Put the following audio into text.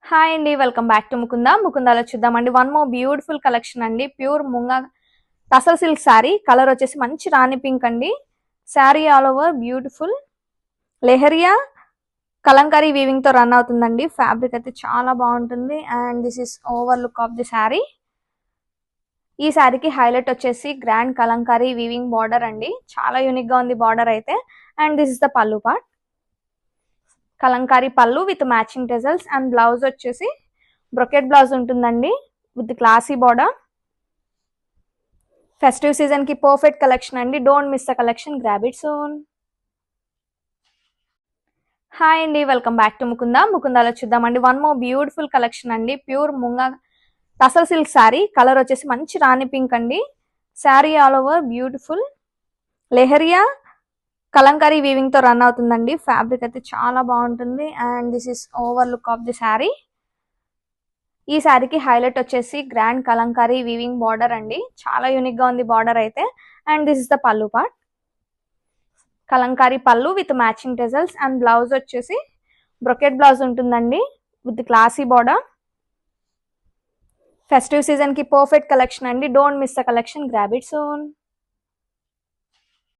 Hi అండి, welcome back to ముకుందాలో చూద్దామండి. వన్ మోర్ బ్యూటిఫుల్ కలెక్షన్ అండి. Pure munga tussar silk sari. Colour వచ్చేసి మంచి రాణి పింక్ అండి. Sari all over beautiful leheriya kalamkari weaving తో రన్ అవుతుందండి. ఫ్యాబ్రిక్ అయితే చాలా బాగుంటుంది. And this is over look of the sari. ఈ శారీకి హైలైట్ వచ్చేసి గ్రాండ్ కలంకారీ వీవింగ్ బార్డర్ అండి. చాలా యూనిక్ గా ఉంది బార్డర్ అయితే. And this is the pallu part. Kalamkari pallu with matching tassels and blouse వచ్చేసి బ్రొకెట్ బ్లౌజ్ ఉంటుందండి with classy border. Festive season కి పర్ఫెక్ట్ కలెక్షన్ అండి. Don't miss the collection, grab it soon. Hi అండి, వెల్కమ్ బ్యాక్ టు ముకుందాలో చూద్దామండి. One more beautiful collection అండి. Pure munga tussar silk sari. Colour వచ్చేసి మంచి రాణి పింక్ అండి. Sari all over beautiful leheriya kalamkari weaving తో రన్ అవుతుందండి. ఫ్యాబ్రిక్ అయితే చాలా బాగుంటుంది. And this is over look of the sari. ఈ శారీకి హైలైట్ వచ్చేసి గ్రాండ్ కలంకారీ వీవింగ్ బార్డర్ అండి. చాలా యూనిక్ గా ఉంది బార్డర్ అయితే. And this is the pallu part. Kalamkari pallu with matching tassels and blouse వచ్చేసి బ్రొకెట్ బ్లౌజ్ ఉంటుందండి with classy border. Festive season కి పర్ఫెక్ట్ కలెక్షన్ అండి. Don't miss the collection, grab it soon.